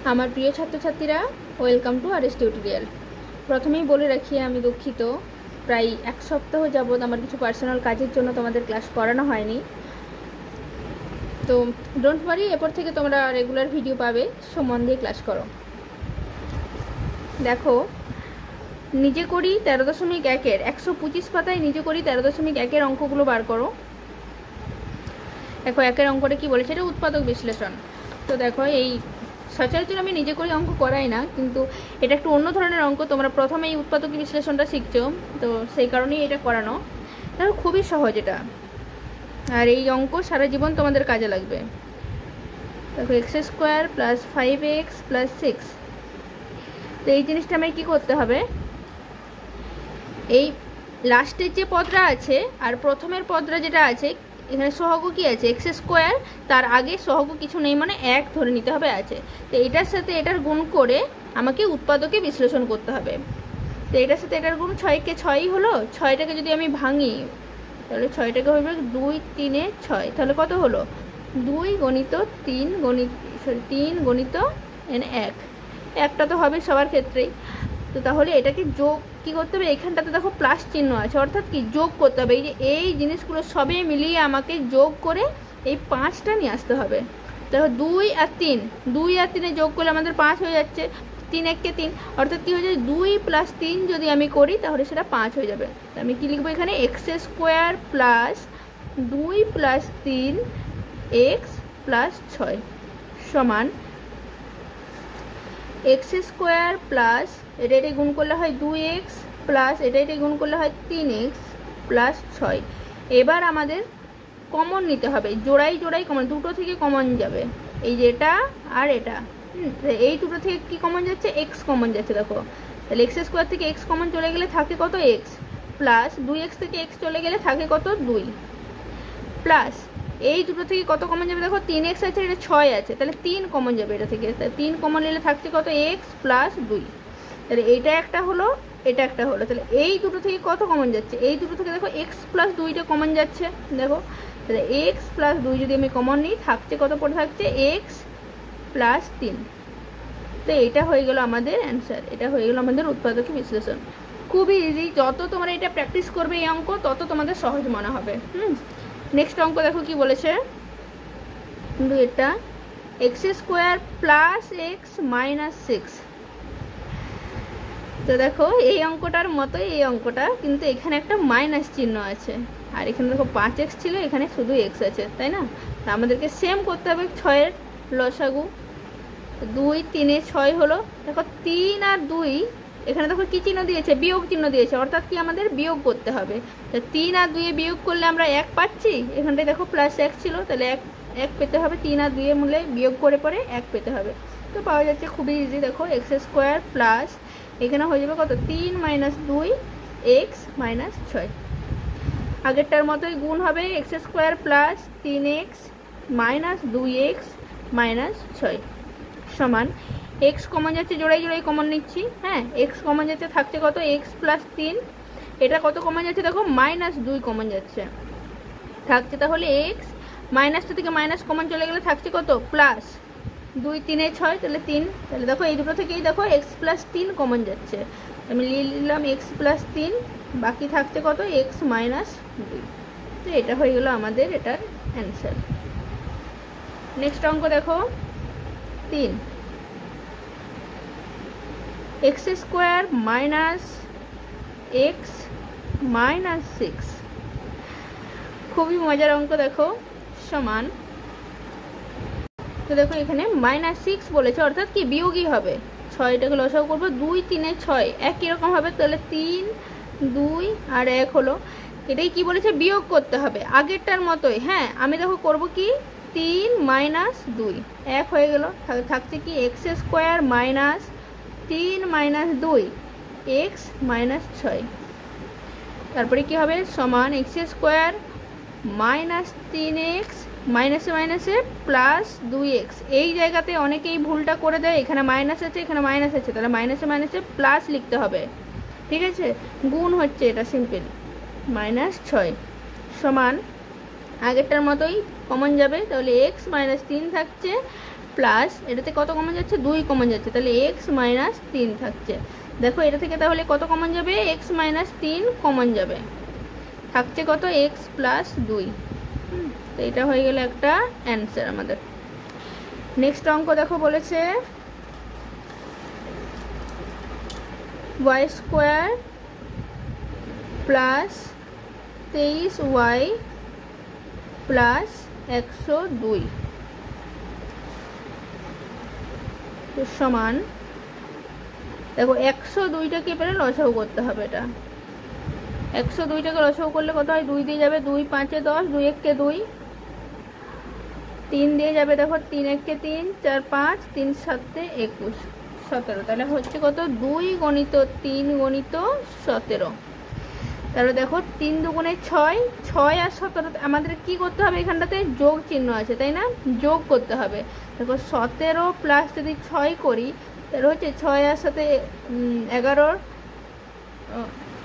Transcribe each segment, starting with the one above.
আমার প্রিয় ছাত্রছাত্রীরা, ওয়েলকাম টু আরএস টিউটোরিয়াল। প্রথমেই বলে রাখি আমি দুঃখিত, প্রায় এক সপ্তাহ যাবৎ আমার কিছু পার্সোনাল কাজের জন্য তোমাদের ক্লাস করানো হয়নি। তো ডোন্ট ওয়ারি, এরপর থেকে তোমরা রেগুলার ভিডিও পাবে। মন দিয়ে ক্লাস করো। দেখো, নিজে করি 13.1-এর 125 পাতায় নিজে করি 13.1-এর অঙ্কগুলো বার করো। দেখো, একের অঙ্কটা কি বলেছে, এটা উৎপাদক বিশ্লেষণ। তো দেখো, এই সচরাচর আমি নিজে করে অঙ্ক করাই না, কিন্তু এটা একটু অন্য ধরনের অঙ্ক। তোমরা প্রথমে এই উৎপাদক বিশ্লেষণটা শিখছো, তো সেই কারণেই এটা করানো। দেখো, খুবই সহজ এটা, আর এই অঙ্ক সারা জীবন তোমাদের কাজে লাগবে। দেখো, x² + 5x + 6। তো এই জিনিসটা আমার কী করতে হবে, এই লাস্টের যে পদটা আছে আর প্রথমের পদটা যেটা আছে, এখানে সহগ কি আছে, x², তার আগে সহগ কিছু নেই, মানে 1 ধরে নিতে হবে আছে। তো এটার সাথে এটার গুণ করে আমাকে উৎপাদকে বিশ্লেষণ করতে হবে। তো এটার সাথে এটার গুণ 6কে 6ই হলো। 6টাকে যদি আমি ভাঙি, তাহলে 6টাকে হবে 2 3 6, তাহলে কত হলো 2 × 3 × 1। একটা তো হবে সবার ক্ষেত্রেই। তো তাহলে এটাকে যোগ কি করতে হবে, এখানটাতে দেখো প্লাস চিহ্ন আছে, অর্থাৎ কি যোগ করতে হবে। এই জিনিসগুলো সবে মিলিয়ে আমাকে যোগ করে এই 5টা নিয়ে আসতে হবে। দেখো, 2 আর 3, 2 আর 3 যোগ করলে আমাদের 5 হয়ে যাচ্ছে। 3 1-কে 3, অর্থাৎ কি হয়ে যায়, 2 + 3 যদি আমি করি তাহলে সেটা 5 হয়ে যাবে। আমি কি লিখবো এখানে, x² + 2 + 3x + 6 সমান x² প্লাস এটা গুণ করলে হয় 2x প্লাস এটা গুণ করলে হয় 3x + 6। এবার আমাদের কমন নিতে হবে, জোড়াই কমন, দুটো থেকে কমন যাবে, এই যে এটা আর এটা। এই দুটো থেকে কি কমন যাচ্ছে, x কমন যাচ্ছে। দেখো, তাহলে x² থেকে x কমন চলে গেলে থাকে কত, x, প্লাস 2x থেকে x চলে গেলে থাকে কত, 2, প্লাস এই দুটো থেকে কত কমন যাবে, দেখো 3x আছে, এটা 6 আছে, তাহলে 3 কমন যাবে এটা থেকে। তাহলে 3 কমন নিলে থাকছে কত, x + 2। তাহলে এইটা একটা হলো, এটা একটা হলো। তাহলে এই দুটো থেকে কত কমন যাচ্ছে, এই দুটো থেকে দেখো x + 2টা কমন যাচ্ছে। দেখো, তাহলে x + 2 যদি আমি কমন নিই, থাকছে কত, পড়ে থাকছে x + 3। তো এটা হয়ে গেল আমাদের অ্যান্সার, এটা হয়ে গেল আমাদের উৎপাদক বিশ্লেষণ। খুবই ইজি, যত তোমরা এটা প্র্যাকটিস করবে এই অঙ্ক, তত তোমাদের সহজ মনে হবে। নেক্সট অঙ্ক দেখো কি বলেছে, কিন্তু এটা x² + x - 6। তো দেখো, এই অঙ্কটার মতোই এই অঙ্কটা, কিন্তু এখানে একটা মাইনাস চিহ্ন আছে, আর এখানে দেখো 5x ছিল, এখানে শুধু x আছে, তাই না? তা আমাদেরকে সেম করতে হবে। 6-এর লসাগু 2 3 6 হলো। দেখো, 3 আর 2, এখানে দেখো কি চিহ্ন দিয়েছে, বিয়োগ চিহ্ন দিয়েছে, অর্থাৎ কি আমাদের বিয়োগ করতে হবে। তো 3 আর 2 বিয়োগ করলে আমরা 1 পাচ্ছি, এখানটায় দেখো +1 ছিল, তাহলে 1 পেতে হবে। 3 আর 2 মূলে বিয়োগ করে পরে 1 পেতে হবে। তো পাওয়া যাচ্ছে, খুবই ইজি। দেখো, x² প্লাস এখানে হয়ে যাবে কত, 3 - 2 x - 6। আগেরটার মতোই গুণ হবে, x² প্লাস 3x - 2x - 6 সমান x কমন যাচ্ছে, জোড়াই কমন নিচ্ছি। হ্যাঁ, x কমন যাচ্ছে, থাকছে কত, x + 3। এটা কত কমন যাচ্ছে, দেখো -2 কমন যাচ্ছে, থাকছে তাহলে x। মাইনাসটা থেকে মাইনাস কমন চলে গেলে থাকছে কত, প্লাস 2 3 6, তাহলে 3। তাহলে দেখো, এই দুটো থেকেই দেখো x + 3 কমন যাচ্ছে, আমি লিখে নিলাম x + 3, বাকি থাকছে কত, x - 2। তো এটা হয়ে গেল আমাদের এটার অ্যান্সার। নেক্সট অঙ্ক দেখো, 3 x² - x - 6। খুবই মজার অঙ্ক। দেখো, সমান, তো দেখো এখানে -6 বলেছে, অর্থাৎ কি বিয়োগই হবে। 6টাকে লসাগু করবো, 2 3 6 একই রকম হবে, তাহলে 3 2 আর 1 হলো। এটাই কি বলেছে, বিয়োগ করতে হবে আগেরটার মতোই। হ্যাঁ, আমি দেখো করব কি, 3 - 2 1 হয়ে গেল, থাকছে কি x² - 3 - 2 x - 6। তারপরে কি হবে, সমান x² - 3x মাইনাসে মাইনাসে +2x। এই জায়গাতে অনেকেই ভুলটা করে দেয়, এখানে মাইনাস আছে, এখানে মাইনাস আছে, তাহলে মাইনাসে মাইনাসে প্লাস লিখতে হবে, ঠিক আছে? গুণ হচ্ছে এটা, সিম্পল, -6 সমান আগেরটার মতোই কমন যাবে, তাহলে x - 3 থাকছে প্লাস এটাতে কত কমন যাচ্ছে, 2 কমন যাচ্ছে, তাহলে এক্স মাইনাস 3 থাকছে। দেখো এটা থেকে তাহলে কত কমন যাবে, এক্স মাইনাস 3 কমন যাবে, থাকছে কত, এক্স প্লাস 2। তো এটা হয়ে গেল একটা অ্যান্সার আমাদের। নেক্সট অঙ্ক দেখো বলেছে Y square plus 23y plus 102 সমান, দেখো 102টাকে এবারে লসাগু করতে হবে। এটা 102টাকে লসাগু করলে কত হয়, 2 দিয়ে যাবে, 2 5 10, 2 1 2, 3 দিয়ে যাবে, দেখো 3 1 3, 4 5, 3 7 21 17, তাহলে হচ্ছে কত, 2 গণিত 3 গণিত 17। তাহলে দেখো 3 দুগুণে 6, 6 আর 17 আমাদের কি করতে হবে, এখানটাতে যোগ চিহ্ন আছে তাই না, যোগ করতে হবে। দেখো 17 প্লাস যদি 6 করি তাহলে হচ্ছে 6 আর সাথে 11,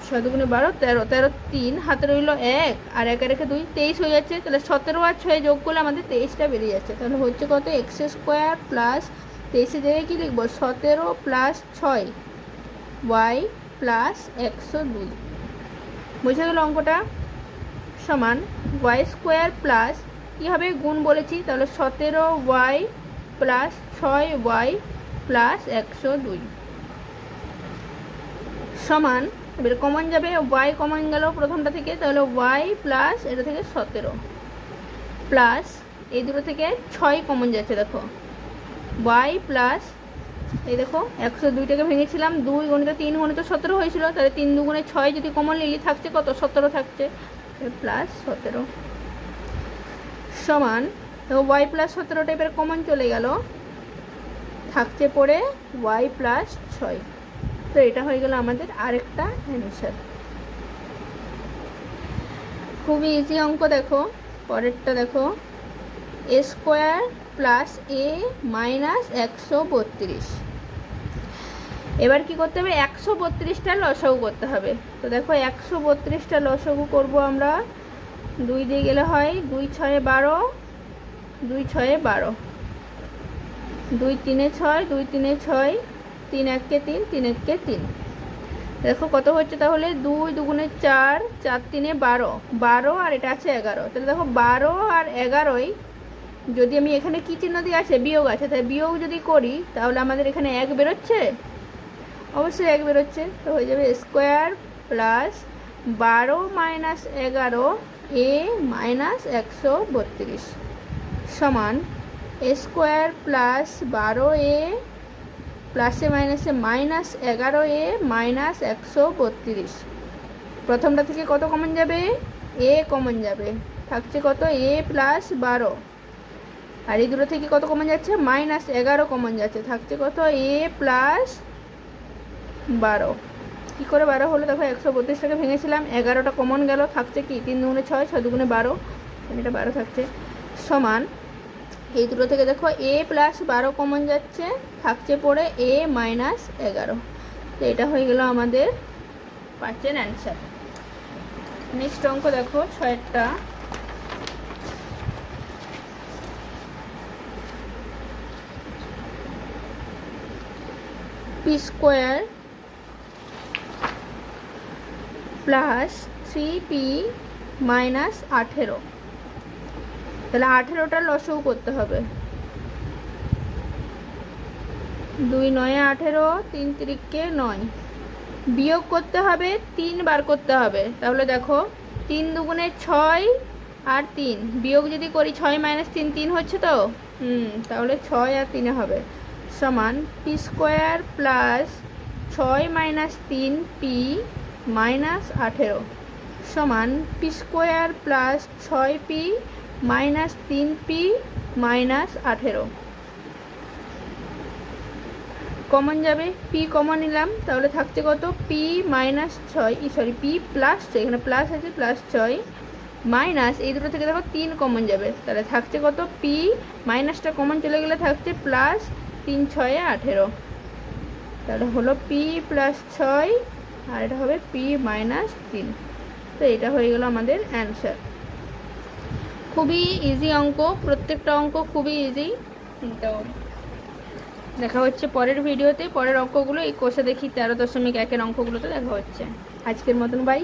6 দুগুণে 12, 13, 13 3 হাতে রইল 1 আর 1 রেখে 2, 23 হয়ে যাচ্ছে। তাহলে 17 আর 6 যোগ করলে আমাদের 23টা বেরিয়ে যাচ্ছে। তাহলে হচ্ছে কত, এক্স স্কোয়ার প্লাস 23 জায়গায় কি লিখবো, 17 প্লাস 6 ওয়াই প্লাস 102। বুঝে গেল অঙ্কটা, সমান ওয়াই স্কোয়ার প্লাস কী হবে, গুণ বলেছি, তাহলে 17y প্লাস 6y প্লাস 102 সমান, এবার কমন যাবে, y কমন গেল প্রথমটা থেকে, তাহলে y প্লাস এটা থেকে 17 প্লাস এই দুটো থেকে 6 কমন যাচ্ছে, দেখো y প্লাস এই দেখো 102টাকে ভেঙেছিলাম, 2 গণিত 3 গণিত 17 হয়েছিল, তাহলে 3 দুগুণে 6 যদি কমন নিলি থাকছে কত, 17 থাকছে, প্লাস 17 সমান, দেখো y প্লাস 17টা এবার কমন চলে গেল, থাকছে পড়ে y প্লাস 6। তো এটা হয়ে গেল আমাদের আরেকটা অ্যান্সার। খুবই ইজি অঙ্ক। দেখো পরেরটা দেখো, এ স্কোয়ার প্লাস এ মাইনাস 132। এবার কি করতে হবে, 132টা লসাগু করতে হবে। তো দেখো 132টা লসাগু করব আমরা, 2 দিয়ে গেলে হয় 2 6 12, 2 6 12, 2 3 6, 2 3 6, 3 1 3, 3 1 3। দেখো কত হচ্ছে, তাহলে 2 দুগুণে 4, 4 3 12, 12 আর এটা আছে 11, তাহলে দেখো 12 আর 11ই যদি আমি এখানে কি চিহ্ন দিয়ে আছে, বিয়োগ আছে, তাই বিয়োগ যদি করি তাহলে আমাদের এখানে 1 বেরোচ্ছে, অবশ্যই 1 বেরোচ্ছে। তো হয়ে যাবে স্কোয়ার প্লাস 12 মাইনাস 11 এ মাইনাস 132 সমান এ স্কোয়ার প্লাস 12 এ প্লাসে মাইনাসে মাইনাস 11 এ মাইনাস 132। প্রথমটা থেকে কত কমন যাবে, এ কমন যাবে, থাকছে কত, এ প্লাস 12, আর এই দুটো থেকে কত কমন যাচ্ছে, মাইনাস 11 কমন যাচ্ছে, থাকছে কত, এ প্লাস 12। কী করে 12 হলো, দেখো 132টাকে ভেঙেছিলাম, 11টা কমন গেল, থাকছে কি 3 দুগুণে 6, 6 দুগুণে 12, এটা 12 থাকছে, সমান এই দুটো থেকে দেখো এ প্লাস 12 কমন যাচ্ছে, থাকছে পড়ে এ মাইনাস 11। তো এটা হয়ে গেল আমাদের 5এর অ্যান্সার। নেক্সট অঙ্ক দেখো 6টা, P square plus 3p minus 18, তাহলে 18টার লসাগু করতে হবে, 2 9 18, 3 3 9, বিয়োগ করতে হবে 3 বার করতে হবে। তাহলে দেখো 3 দুগুণে 6 আর 3, বিয়োগ যদি করি 6 মাইনাস 3 3 হচ্ছে তো, তাহলে 6 আর 3 হবে, সমান P square plus 6 minus 3p minus 18 সমান P square plus 6p minus 3p minus 18। Common যাবে, পি কমন নিলাম, তাহলে থাকছে কত, P minus 6, sorry P plus 6, এখানে প্লাস আছে, প্লাস 6 মাইনাস এই দুটো থেকে দেখো 3 কমন যাবে, তাহলে থাকছে কত, পি মাইনাসটা কমন চলে গেলে থাকছে প্লাস 3 6 18, তাহলে হলো পি প্লাস 6 আর এটা হবে পি মাইনাস 3। তো এটা হয়ে গেল আমাদের অ্যান্সার। খুবই ইজি অঙ্ক, প্রত্যেকটা অঙ্ক খুবই ইজি। তো দেখা হচ্ছে পরের ভিডিওতে, পরের অঙ্কগুলো এই কোষে দেখি 13.1 অঙ্কগুলোতে দেখা হচ্ছে। আজকের মতন বাই।